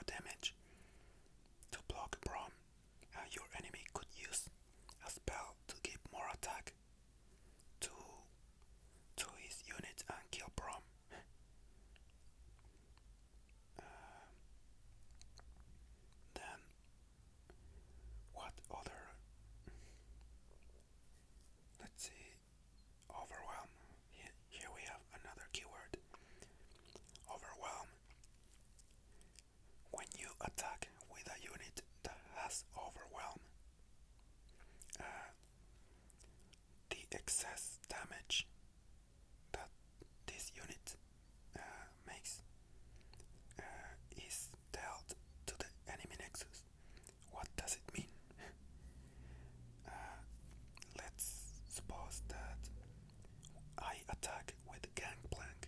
damage. To block Braum, your enemy could use a spell to give more attack to his unit and kill Braum. Then what other? Let's see. Overwhelm. Here we have another keyword. Overwhelm. When you attack with a unit that has Overwhelm, the excess damage that this unit makes is dealt to the enemy nexus. What does it mean? Let's suppose that I attack with Gangplank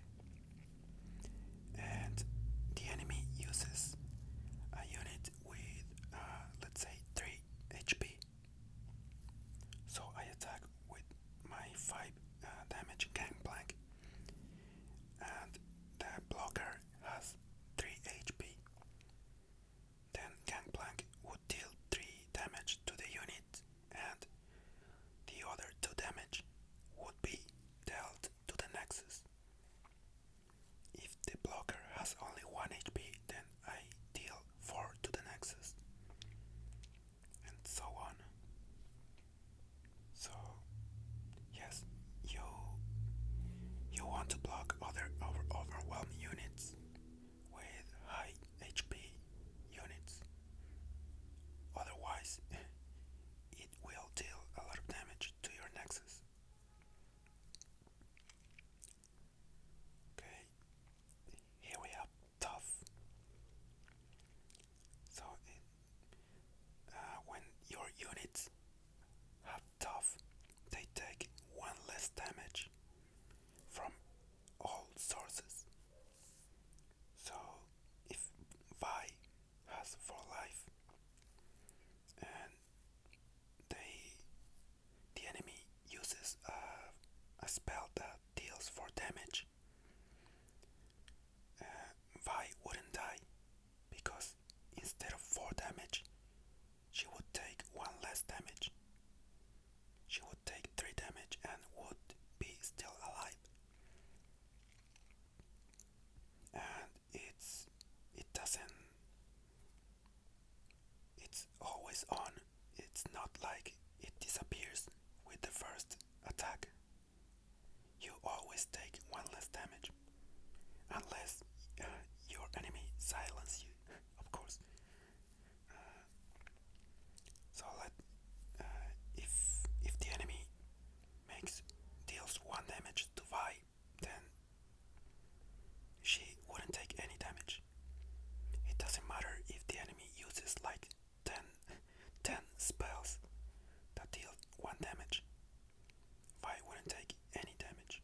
and the enemy uses a unit with let's say 3 HP. So I attack with my 5 damage Gangplank and the blocker has 3 HP. Then Gangplank would deal 3 damage to the unit and the other 2 damage would be dealt to the nexus. If the blocker has only 1 HP, then I deal 4 to the nexus, and so on. So yes, you want to block other overwhelm units with high HP units. Otherwise, it will deal a lot of damage to your nexus. Okay, here we have tough. So when your units have tough, they take 1 less damage from all sources. So if Vi has 4 life and the enemy uses a spell that deals 4 damage, Vi wouldn't die because instead of 4 damage, she would take 1 less damage. She would take 3 damage and would be still alive. And it's always on. It's not like it disappears with the first attack. You always take 1 less damage. Unless your enemy silence you, of course. So if the enemy deals 1 damage to Vi, then she wouldn't take any damage. It doesn't matter if the enemy uses like 10 spells that deal 1 damage. Vi wouldn't take any damage.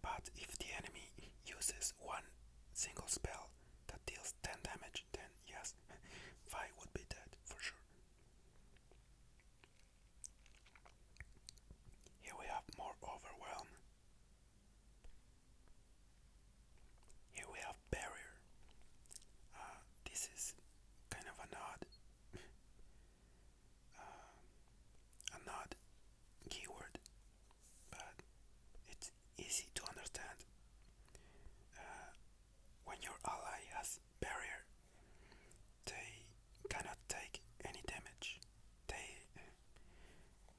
But if the enemy uses 1 single spell that deals 10 damage, then yes, Vi would be dead for sure. Here we have more Overwhelm. Here we have Barrier. This is kind of an odd keyword, but it's easy to understand. When your ally has Barrier, they cannot take any damage.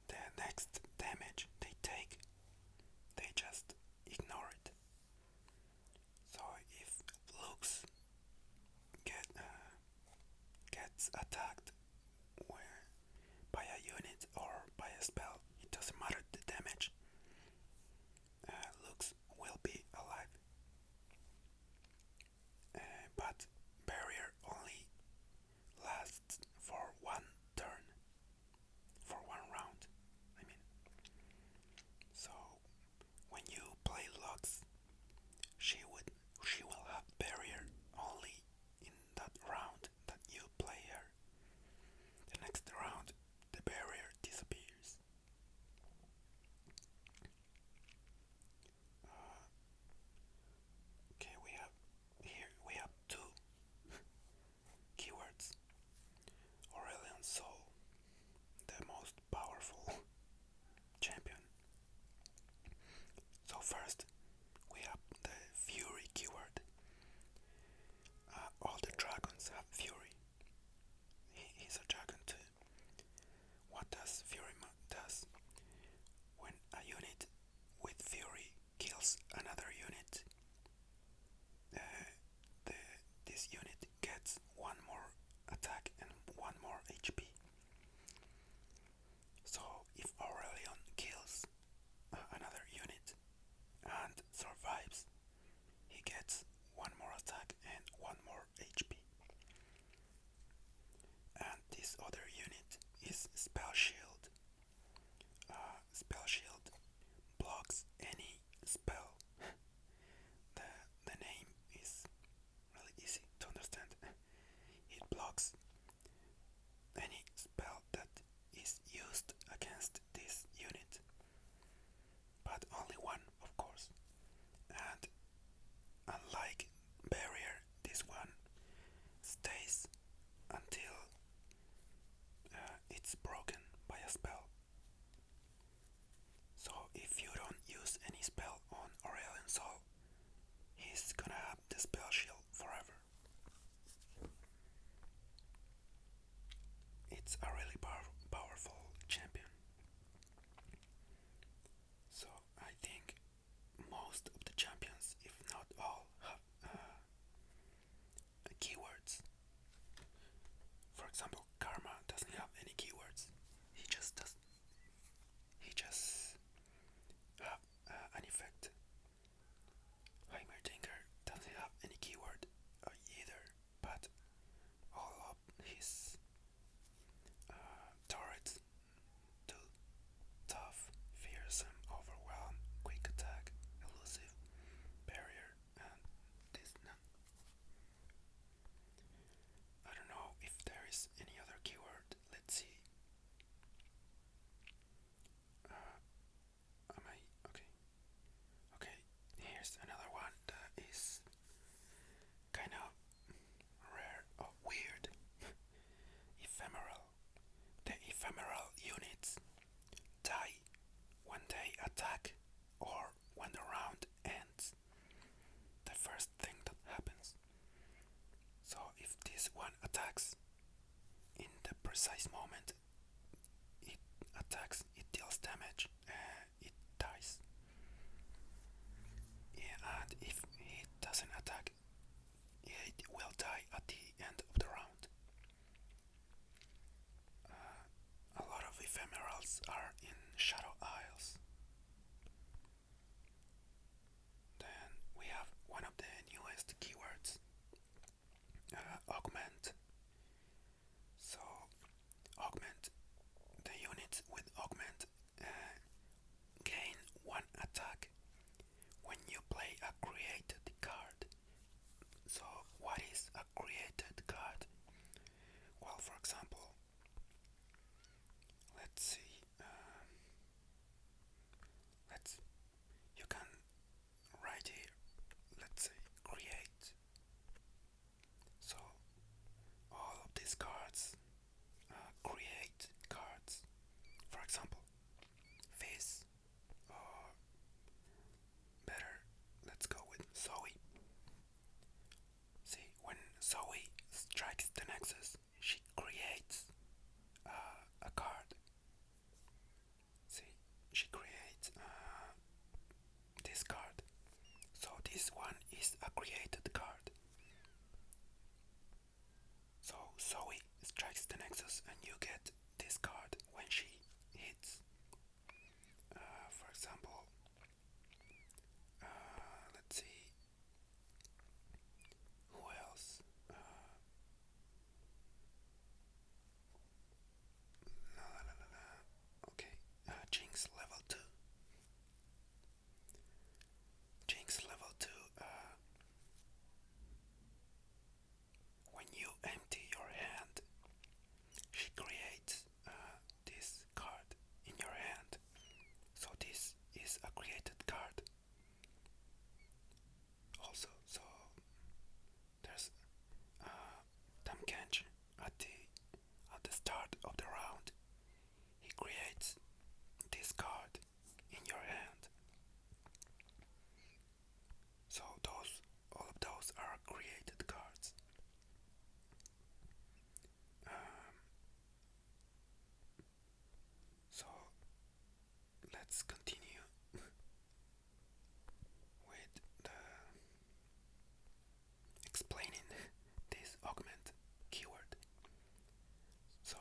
The next damage they take, they just ignore it. So if Lux gets attacked by a unit or by a spell, it doesn't matter the damage. Lux will be alive. But Barrier only lasts for 1 turn, for 1 round, I mean. So when you play Lux, she will have Barrier only in that round that you play her. The next round, the Barrier disappears. HP. So if Aurelion kills another unit and survives, he gets one more attack and one more HP. And this other unit is Spell Shield. Spell Shield blocks any spell. The name is really easy to understand. It blocks any spell that is used against this unit, but only one, of course. And unlike Barrier, this one stays until it's broken by a spell. So if you don't use any spell on Aurelion Sol, he's gonna have the spell shield forever. It's a really powerful champion. So I think most of the champions, if not all, have keywords. For example, Karma doesn't have any keywords. He just does. He just have an effect. Heimerdinger doesn't have any keyword either, but all of his turrets do tough, fearsome, overwhelm, quick attack, elusive, barrier, and this none. I don't know if there is any other keyword. Let's see. Am I okay? Okay, here's another one that is kind of rare or weird. Ephemeral. The ephemeral units die when they attack or when the round ends. The first thing that happens. So if this one attacks in the precise moment it attacks, it deals damage, it dies. Yeah, and if it doesn't attack, it will die at the end of the round. A lot of ephemerals are in Shadow Isles. Then we have one of the newest keywords, Augment. So, Augment, the units with Augment gain one attack when you play a created card. So, what is a created card? Well, for example, let's see. You can write here. Let's say create. So all of these cards create cards. For example, Fizz, or better, let's go with Zoe. See, when Zoe strikes the Nexus, she creates a card. See, she creates this card. So this one is a created card. So Zoe strikes the Nexus and you get this card when she hits. For example, let's see, who else? Okay, Jinx level 2. Jinx level 2, when you empty your hand, she creates this card in your hand. So this is a created card. Also, so there's Tamkench at the start of the round. He creates this card in your hand. So all of those are created cards. So let's continue with the explaining this augment keyword. So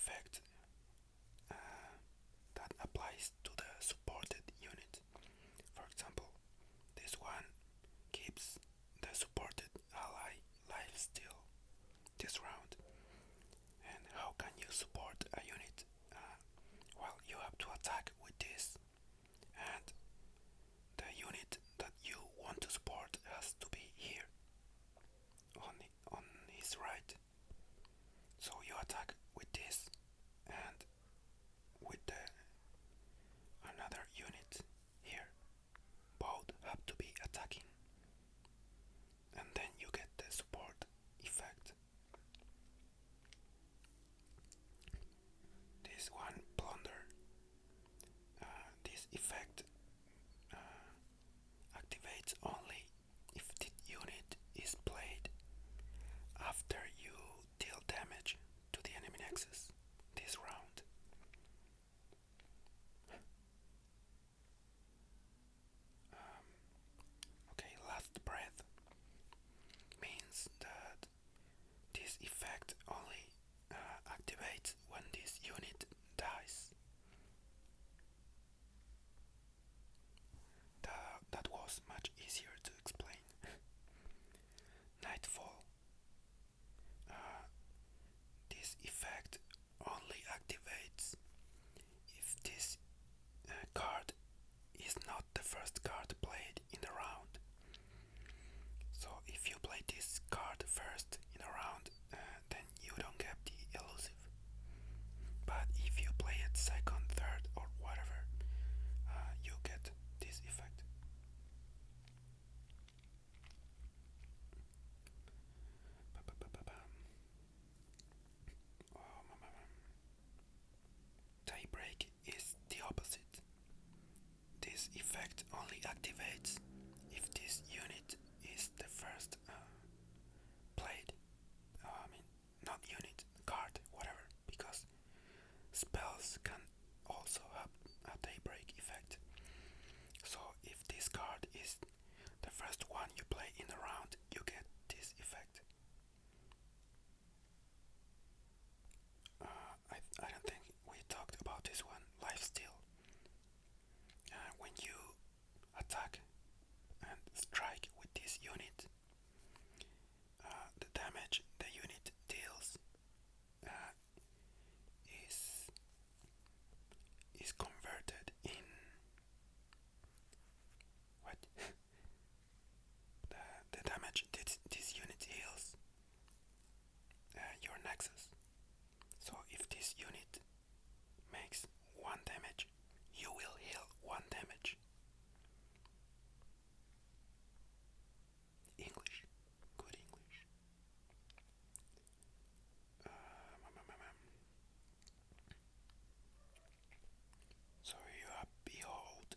effect that applies to the supported unit. For example, this one keeps the supported ally life still this round. And how can you support a unit? Well, you have to attack with this, and the unit that you want to support has to be here on his right. So you attack with this and with the another unit here. Both have to be attacking, and then you get the support effect. This one plunder. This effect activates only if the unit is played after you deal damage to the enemy nexus this round. Okay, last breath means that this effect only activates when this unit dies. That was much easier to explain. Nightfall. This effect only activates if this card is not the first card played in the round. So if you play this card first in a round, then you don't get the elusive. But if you play it second, third, or whatever, you get this effect. Daybreak is the opposite. This effect only activates if this unit is the first played. Not unit, card, whatever, because spells can also have a daybreak effect. So if this card is the first one you play in the round, you get this effect. I don't think we talked about this one, lifesteal. When you attack and strike with this unit, the damage the unit deals is converted in what the damage this unit heals your nexus. So if this unit makes 1 damage, you will heal 1 damage. English, good English. So you have behold.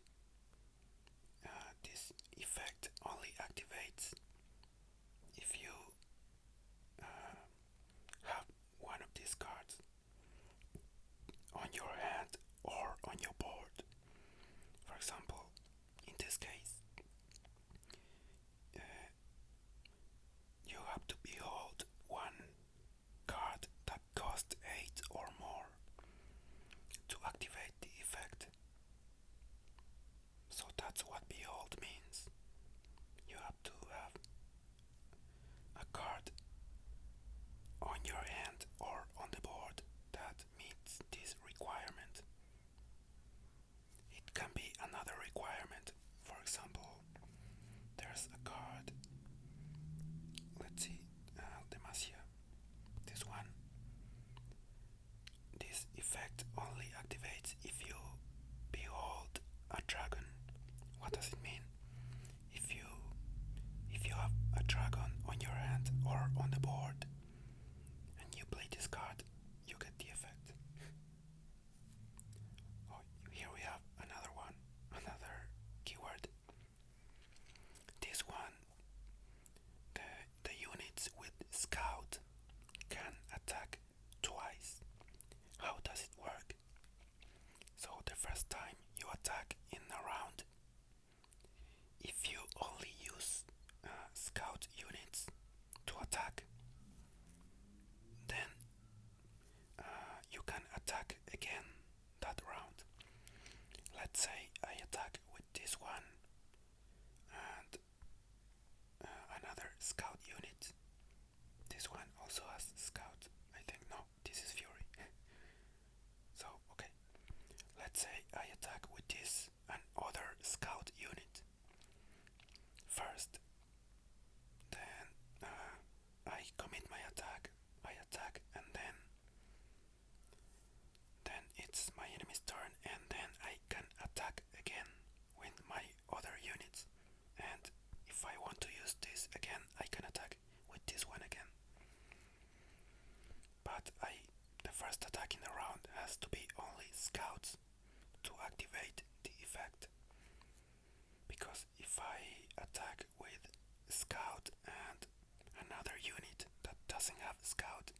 This effect only activates if you have one of these cards on your hand or on your board. For example, in this case, you have to behold one card that costs 8 or more to activate the effect. So that's what behold means. You have to have a card on your hand or on the board that meets this requirement. It can be another requirement. For example, there's a card, let's see, Demacia, this one. This effect only activates if you behold a dragon. What does it mean? If you have a dragon on your hand or on the board and you play this card, you get the effect. Oh, here we have another one, another keyword. This one, the units with scout can attack twice. How does it work? So the first time you attack in a round, first attack in the round has to be only scouts to activate the effect. Because if I attack with scout and another unit that doesn't have scout,